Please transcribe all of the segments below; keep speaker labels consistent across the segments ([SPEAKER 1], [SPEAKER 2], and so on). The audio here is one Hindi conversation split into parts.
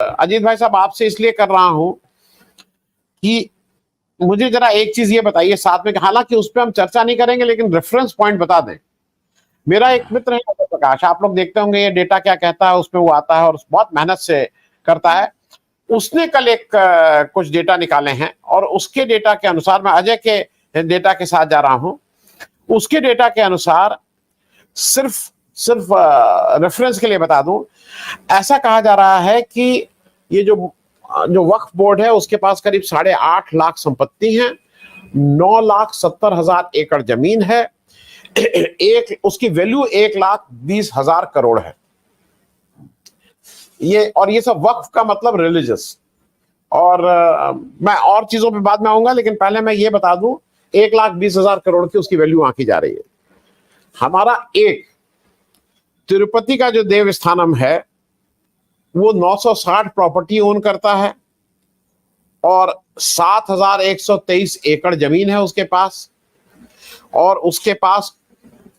[SPEAKER 1] अजीत भाई साहब आपसे इसलिए कर रहा हूं कि मुझे जरा एक चीज ये बताइए साथ में, हालांकि उस पर हम चर्चा नहीं करेंगे लेकिन रेफरेंस पॉइंट बता दें। मेरा एक मित्र है अजय प्रकाश, आप लोग देखते होंगे ये डेटा क्या कहता है, उसमें वो आता है और बहुत मेहनत से करता है। उसने कल एक कुछ डेटा निकाले हैं और उसके डेटा के अनुसार, मैं अजय के डेटा के साथ जा रहा हूं, उसके डेटा के अनुसार सिर्फ सिर्फ रेफरेंस के लिए बता दूं, ऐसा कहा जा रहा है कि ये जो वक्फ बोर्ड है उसके पास करीब 8.5 लाख संपत्ति है, 9,70,000 एकड़ जमीन है, उसकी वैल्यू 1,20,000 करोड़ है। ये सब वक्फ का मतलब रिलीजियस, और मैं और चीजों पे बाद में आऊंगा, लेकिन पहले मैं ये बता दूं 1,20,000 करोड़ की उसकी वैल्यू आंकी जा रही है। हमारा एक तिरुपति का जो देवस्थानम है वो 960 प्रॉपर्टी ओन करता है और 7,123 एकड़ जमीन है उसके पास, और उसके पास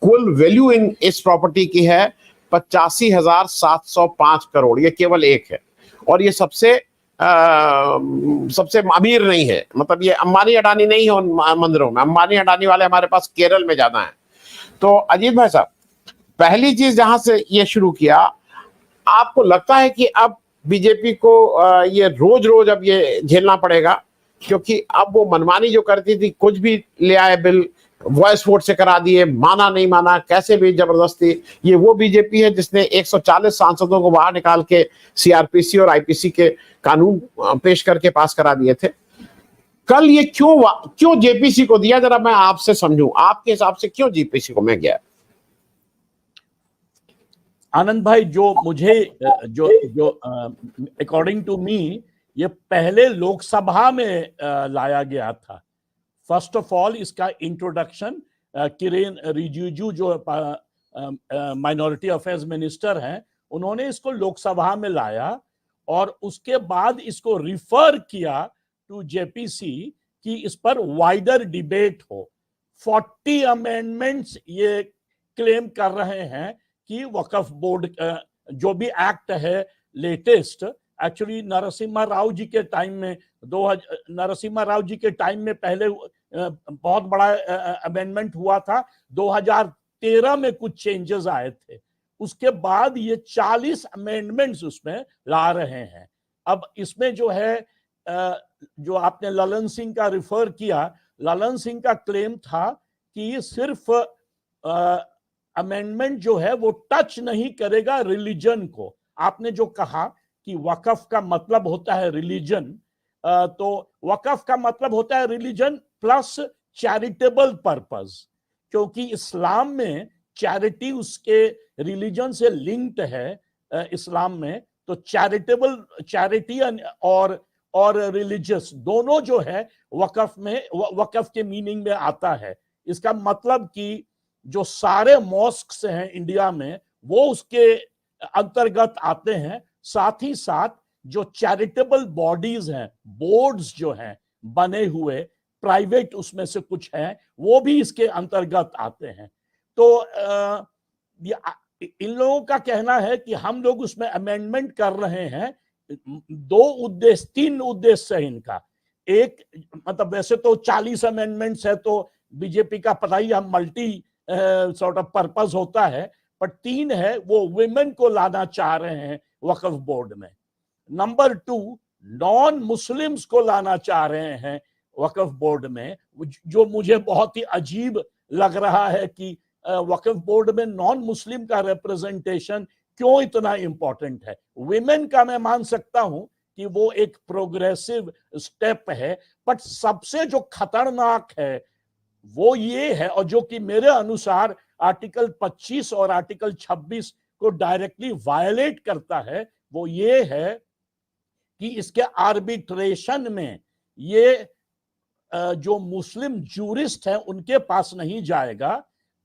[SPEAKER 1] कुल वैल्यू इस प्रॉपर्टी की है 85,705 करोड़। ये केवल एक है और ये सबसे अमीर नहीं है, मतलब ये अंबानी अडानी नहीं है उन मंदिरों में। अंबानी अडानी वाले हमारे पास केरल में ज्यादा हैं। तो अजीत भाई साहब, पहली चीज जहां से ये शुरू किया, आपको लगता है कि अब बीजेपी को ये रोज रोज अब ये झेलना पड़ेगा, क्योंकि अब वो मनमानी जो करती थी, कुछ भी ले आए बिल, वॉइस वोट से करा दिए, माना नहीं माना, कैसे भी जबरदस्ती, ये वो बीजेपी है जिसने 140 सांसदों को बाहर निकाल के सीआरपीसी और आईपीसी के कानून पेश करके पास करा दिए थे। कल ये क्यों जेपीसी को दिया, जरा मैं आपसे समझूं, आपके हिसाब से क्यों जेपीसी को मैं गया?
[SPEAKER 2] आनंद भाई, जो मुझे जो अकॉर्डिंग टू मी ये पहले लोकसभा में लाया गया था। फर्स्ट ऑफ ऑल इसका इंट्रोडक्शन किरेन रिजिजू जो माइनॉरिटी अफेयर्स मिनिस्टर हैं, उन्होंने इसको लोकसभा में लाया और उसके बाद इसको रिफर किया टू जेपीसी कि इस पर वाइडर डिबेट हो। 40 अमेंडमेंट्स ये क्लेम कर रहे हैं कि वक्फ बोर्ड जो भी एक्ट है लेटेस्ट, एक्चुअली नरसिम्हा राव जी के टाइम में, नरसिम्हा राव जी के टाइम में पहले बहुत बड़ा अमेंडमेंट हुआ था, 2013 में कुछ चेंजेस आए थे, उसके बाद ये 40 अमेंडमेंट्स उसमें ला रहे हैं। अब इसमें जो है, जो आपने ललन सिंह का रिफर किया, ललन सिंह का क्लेम था कि सिर्फ अमेंडमेंट जो है वो टच नहीं करेगा रिलीजन को। आपने जो कहा कि वक्फ का मतलब होता है रिलीजन, तो वक्फ का मतलब होता है रिलीजन प्लस चैरिटेबल पर्पस, क्योंकि इस्लाम में चैरिटी उसके रिलीजन से लिंक्ड है। इस्लाम में तो चैरिटी और रिलीजियस दोनों जो है वक्फ के मीनिंग में आता है। इसका मतलब कि जो सारे मॉस्क्स हैं इंडिया में वो उसके अंतर्गत आते हैं, साथ ही साथ जो चैरिटेबल बॉडीज हैं, बोर्ड्स जो हैं बने हुए प्राइवेट, उसमें से कुछ हैं वो भी इसके अंतर्गत आते हैं। तो इन लोगों का कहना है कि हम लोग उसमें अमेंडमेंट कर रहे हैं, 3 उद्देश्य है इनका। एक, मतलब वैसे तो 40 अमेंडमेंट्स है तो बीजेपी का पता ही, हम मल्टी सॉर्ट ऑफ पर्पस होता है, पर 3 है, वो वुमेन को लाना चाह रहे हैं वक्फ बोर्ड में। नंबर 2, नॉन मुस्लिम्स को लाना चाह रहे हैं वक्फ बोर्ड में, जो मुझे बहुत ही अजीब लग रहा है कि वक्फ बोर्ड में नॉन मुस्लिम का रिप्रेजेंटेशन क्यों इतना इंपॉर्टेंट है। वुमेन का मैं मान सकता हूं कि वो एक प्रोग्रेसिव स्टेप है, बट सबसे जो खतरनाक है वो ये है, और जो कि मेरे अनुसार आर्टिकल 25 और आर्टिकल 26 को डायरेक्टली वायलेट करता है, वो ये है कि इसके आर्बिट्रेशन में ये जो मुस्लिम जूरिस्ट हैं उनके पास नहीं जाएगा,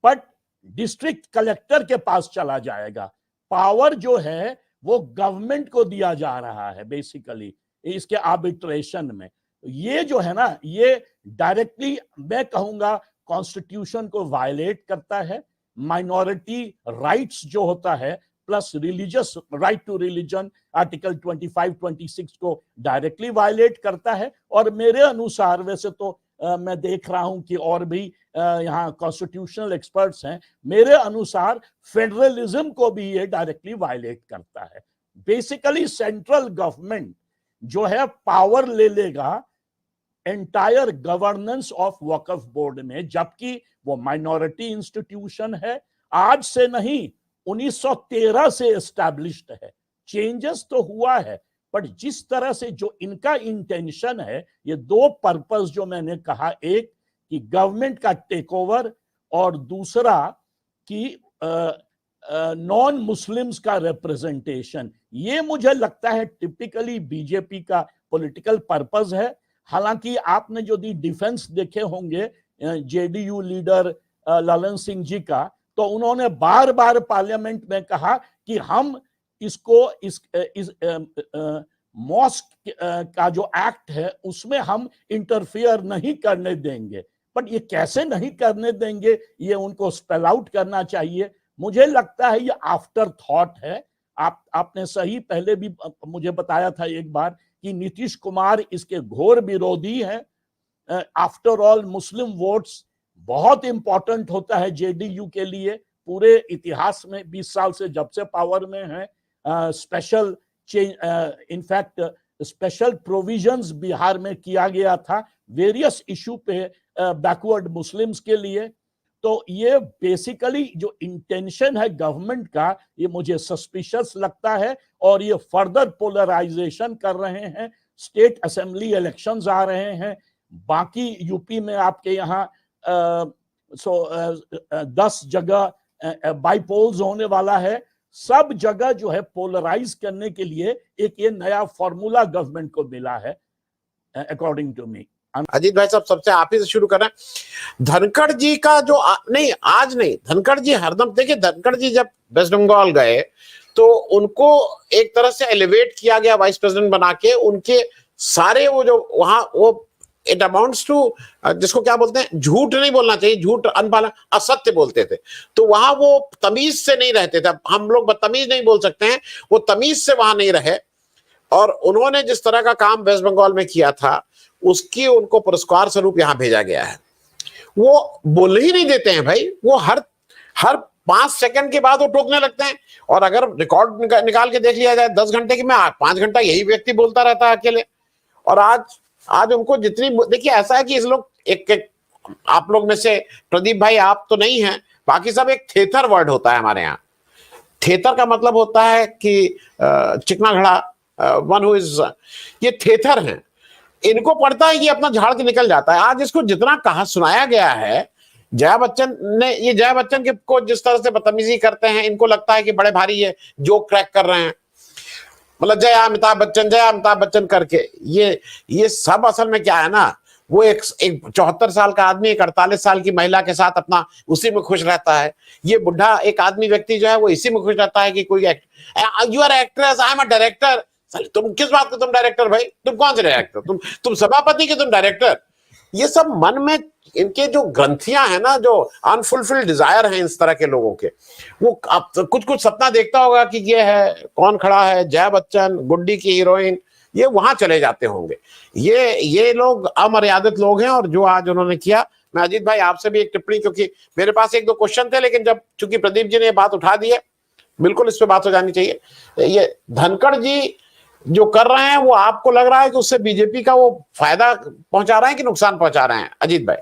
[SPEAKER 2] बट डिस्ट्रिक्ट कलेक्टर के पास चला जाएगा। पावर जो है वो गवर्नमेंट को दिया जा रहा है बेसिकली इसके आर्बिट्रेशन में। ये जो है ना, ये डायरेक्टली मैं कहूंगा कॉन्स्टिट्यूशन को वायलेट करता है। माइनॉरिटी राइट्स जो होता है, plus religious right to religion article 25-26 को डायरेक्टली वायलेट करता है। और मेरे अनुसार वैसे तो मैं देख रहा हूं कि और भी यहाँ कॉन्स्टिट्यूशनल एक्सपर्ट्स हैं, मेरे अनुसार फेडरलिज्म को भी ये डायरेक्टली वायलेट करता है। बेसिकली सेंट्रल गवर्नमेंट जो है पावर ले लेगा entire governance of Waqf board में, जबकि वो माइनॉरिटी इंस्टीट्यूशन है, आज से नहीं 1913 से एस्टैब्लिश्ड है। चेंजेस तो हुआ है, बट जिस तरह से जो इनका इंटेंशन है, ये दो पर्पस जो मैंने कहा, एक कि गवर्नमेंट का टेक ओवर और दूसरा कि नॉन मुस्लिम्स का रिप्रेजेंटेशन, ये मुझे लगता है टिपिकली बीजेपी का पॉलिटिकल पर्पस है। हालांकि आपने जो दी डिफेंस देखे होंगे जेडीयू लीडर ललन सिंह जी का, तो उन्होंने बार बार पार्लियामेंट में कहा कि हम इसको इस मॉस्क का जो एक्ट है उसमें हम इंटरफियर नहीं करने देंगे। बट ये कैसे नहीं करने देंगे, ये उनको स्पेल आउट करना चाहिए। मुझे लगता है ये आफ्टर थॉट है। आपने सही पहले भी मुझे बताया था एक बार कि नीतीश कुमार इसके घोर विरोधी हैं। आफ्टर ऑल मुस्लिम वोट्स बहुत इंपॉर्टेंट होता है जेडीयू के लिए। पूरे इतिहास में 20 साल से जब से पावर में है, special in fact special provisions Bihar में किया गया था वेरियस इशू पे बैकवर्ड मुस्लिम्स के लिए। तो ये बेसिकली जो इंटेंशन है गवर्नमेंट का, ये मुझे सस्पिशियस लगता है और ये फर्दर पोलराइजेशन कर रहे हैं। स्टेट असेंबली इलेक्शंस आ रहे हैं, बाकी यूपी में आपके यहाँ 10 जगह बाईपोल्स होने वाला है। सब जगह जो है पोलराइज करने के लिए एक ये नया फॉर्मूला गवर्नमेंट को मिला है अकॉर्डिंग टू मी।
[SPEAKER 1] अजीत भाई साहब, सबसे आप ही से शुरू कर रहे हैं। धनखड़ जी का जो नहीं, आज नहीं, धनखड़ जी हरदम, देखिए धनखड़ जी जब वेस्ट बंगाल गए तो उनको एक तरह से एलिवेट किया गया वाइस प्रेसिडेंट बना के। उनके सारे वो जो वहां वो इट अमाउंट्स टू, जिसको क्या बोलते हैं, झूठ नहीं बोलना चाहिए, झूठ अनपाला असत्य बोलते थे। तो वहां वो तमीज से नहीं रहते थे। हम लोग बदतमीज नहीं बोल सकते हैं, वो तमीज से वहां नहीं रहे। और उन्होंने जिस तरह का काम वेस्ट बंगाल में किया था उसकी उनको पुरस्कार स्वरूप यहां भेजा गया है। वो बोल ही नहीं देते हैं भाई, वो हर 5 सेकंड के बाद वो टोकने लगते हैं। और अगर रिकॉर्ड निकाल के देख लिया जाए 10 घंटे की में 5 घंटा यही व्यक्ति बोलता रहता है अकेले। और आज उनको जितनी, देखिए ऐसा है कि इस लोग एक आप लोग में से प्रदीप भाई आप तो नहीं हैं, बाकी सब एक थेथर वर्ड होता है हमारे यहाँ। थेथर का मतलब होता है कि चिकना घड़ा, वन हु इज, ये थेथर हैं। इनको पड़ता है कि अपना झाड़ के निकल जाता है। आज इसको जितना कहा सुनाया गया है, जया बच्चन ने, ये जया बच्चन के को जिस तरह से बदतमीजी करते हैं, इनको लगता है कि बड़े भारी ये जोक क्रैक कर रहे हैं, मतलब जया अमिताभ बच्चन करके। ये सब असल में क्या है ना, वो एक 74 साल का आदमी एक 48 साल की महिला के साथ अपना उसी में खुश रहता है। ये बुढ़ा एक आदमी व्यक्ति जो है वो इसी में खुश रहता है कि कोई you are actress, I am a director. तुम किस बात को तुम डायरेक्टर भाई, तुम कौन से डायरेक्टर, तुम सभापति के तुम डायरेक्टर। ये सब मन में इनके जो ग्रंथियां हैं ना, जो अनफुलफिल्ड डिजायर हैं इस तरह के लोगों के, वो कुछ सपना देखता होगा कि ये है, कौन खड़ा है, जया बच्चन, गुड्डी की हीरोइन, ये वहां चले जाते होंगे। ये लोग अमर्यादित लोग हैं। और जो आज उन्होंने किया, मैं अजीत भाई आपसे भी एक टिप्पणी, क्योंकि मेरे पास 1-2 क्वेश्चन थे, लेकिन जब चूंकि प्रदीप जी ने बात उठा दी है, बिल्कुल इस पे बात हो जानी चाहिए। ये धनखड़ जी जो कर रहे हैं, वो आपको लग रहा है कि उससे बीजेपी का वो फायदा पहुंचा रहे हैं कि नुकसान पहुंचा रहे हैं अजीत भाई?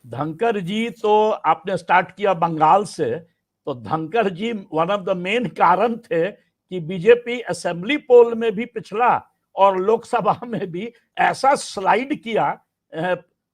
[SPEAKER 2] धनखड़ जी तो आपने स्टार्ट किया बंगाल से, तो धनखड़ जी वन ऑफ द मेन कारण थे कि बीजेपी असेंबली पोल में भी पिछला और लोकसभा में भी ऐसा स्लाइड किया,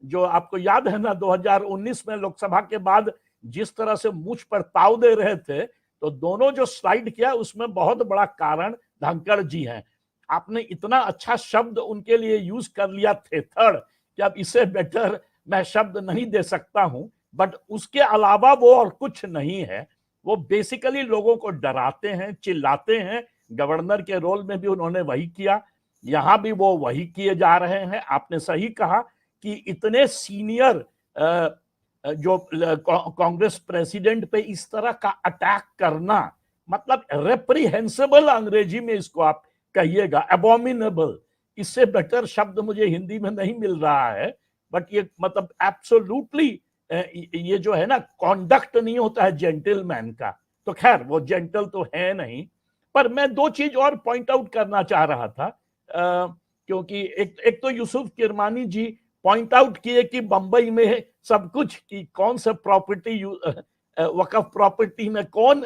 [SPEAKER 2] जो आपको याद है ना 2019 में लोकसभा के बाद जिस तरह से मुझ पर ताव दे रहे थे, तो दोनों जो स्लाइड किया उसमें बहुत बड़ा कारण धनखड़ जी हैं। आपने इतना अच्छा शब्द उनके लिए यूज कर लिया थेथर, कि अब इससे बेटर मैं शब्द नहीं दे सकता हूं। बट उसके अलावा वो और कुछ नहीं है। वो बेसिकली लोगों को डराते हैं, चिल्लाते हैं। गवर्नर के रोल में भी उन्होंने वही किया, यहां भी वो वही किए जा रहे हैं। आपने सही कहा कि इतने सीनियर जो कांग्रेस प्रेसिडेंट पे इस तरह का अटैक करना, मतलब रेप्रीहेंसिबल अंग्रेजी में इसको आप कहिएगा, एबोमिनेबल, इससे बेटर शब्द मुझे हिंदी में नहीं मिल रहा है। बट ये मतलब एब्सोल्युटली ये जो है ना कॉन्डक्ट नहीं होता है जेंटलमैन का, तो खैर वो जेंटल तो है नहीं। पर मैं दो चीज और पॉइंट आउट करना चाह रहा था, क्योंकि एक तो यूसुफ किरमानी जी पॉइंट आउट किए कि बंबई में सब कुछ, कि कौन सा प्रॉपर्टी वक्फ प्रॉपर्टी में कौन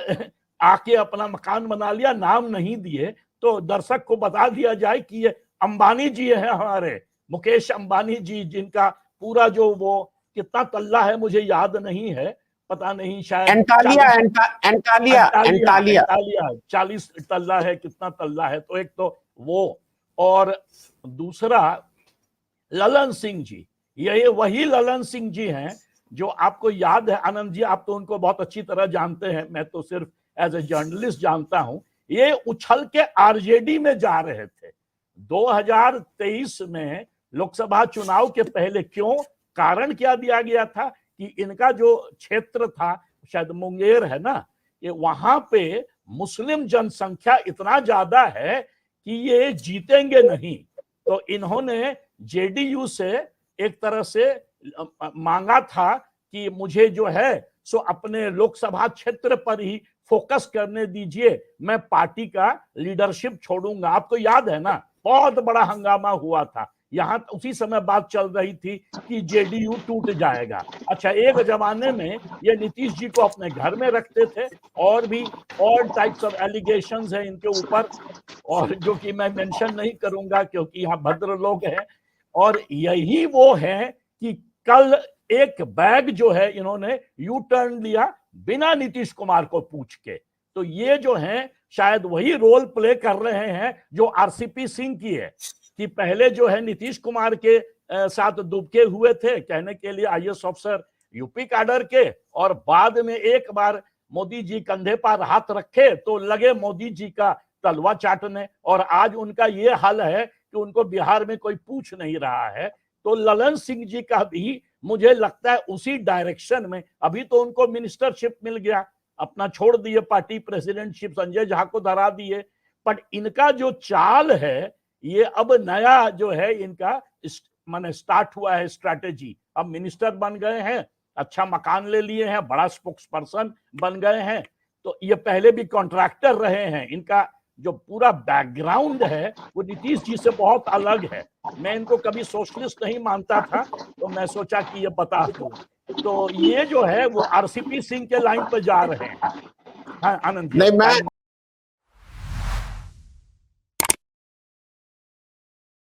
[SPEAKER 2] आके अपना मकान बना लिया, नाम नहीं दिए। तो दर्शक को बता दिया जाए कि ये अंबानी जी है हमारे, मुकेश अंबानी जी, जिनका पूरा जो वो कितना तल्ला है मुझे याद नहीं है, पता नहीं, शायद
[SPEAKER 1] एंटालिया, एंटालिया, एंटालिया
[SPEAKER 2] 40 तल्ला है, कितना तल्ला है। तो एक तो वो, और दूसरा ललन सिंह जी, ये वही ललन सिंह जी हैं जो आपको याद है आनंद जी, आप तो उनको बहुत अच्छी तरह जानते हैं, मैं तो सिर्फ एज ए जर्नलिस्ट जानता हूं। ये उछल के आरजेडी में जा रहे थे 2023 में लोकसभा चुनाव के पहले। क्यों? कारण क्या दिया गया था कि इनका जो क्षेत्र था, शायद मुंगेर है ना, ये वहां पे मुस्लिम जनसंख्या इतना ज्यादा है कि ये जीतेंगे नहीं। तो इन्होंने जेडीयू से एक तरह से मांगा था कि मुझे जो है सो अपने लोकसभा क्षेत्र पर ही फोकस करने दीजिए, मैं पार्टी का लीडरशिप छोड़ूंगा। आपको याद है ना, बहुत बड़ा हंगामा हुआ था यहां, उसी समय बात चल रही थी कि जेडीयू टूट जाएगा। अच्छा, एक जमाने में ये नीतीश जी को अपने घर में रखते थे, और भी ऑल टाइप्स ऑफ एलिगेशंस हैं इनके ऊपर, और जो कि मैं मेंशन नहीं करूंगा क्योंकि यहाँ भद्र लोग हैं। और यही वो है कि कल एक बैग जो है इन्होंने यू टर्न लिया बिना नीतीश कुमार को पूछ के। तो ये जो है शायद वही रोल प्ले कर रहे हैं जो आरसीपी सिंह की है, कि पहले जो है नीतीश कुमार के साथ दुबके हुए थे कहने के लिए आईएएस अफसर यूपी कैडर के, और बाद में एक बार मोदी जी कंधे पर हाथ रखे तो लगे मोदी जी का तलवा चाटने, और आज उनका ये हाल है कि उनको बिहार में कोई पूछ नहीं रहा है। तो ललन सिंह जी का भी मुझे लगता है उसी डायरेक्शन में, अभी तो उनको मिनिस्टरशिप मिल गया, अपना छोड़ दिए पार्टी प्रेसिडेंटशिप, संजय झा को धरा दिए। पर इनका जो चाल है, ये अब नया जो है इनका माने स्टार्ट हुआ है स्ट्रैटेजी। अब मिनिस्टर बन गए हैं, अच्छा मकान ले लिए हैं, बड़ा स्पोक्स पर्सन बन गए हैं। तो ये पहले भी कॉन्ट्रैक्टर रहे हैं, इनका जो पूरा बैकग्राउंड है वो नीतीश जी से बहुत अलग है। मैं इनको कभी सोशलिस्ट नहीं मानता था, तो मैं सोचा कि ये बता दूं। तो ये जो है वो आरसीपी सिंह के लाइन पर जा रहे हैं। हाँ आनंद जी,
[SPEAKER 1] नहीं,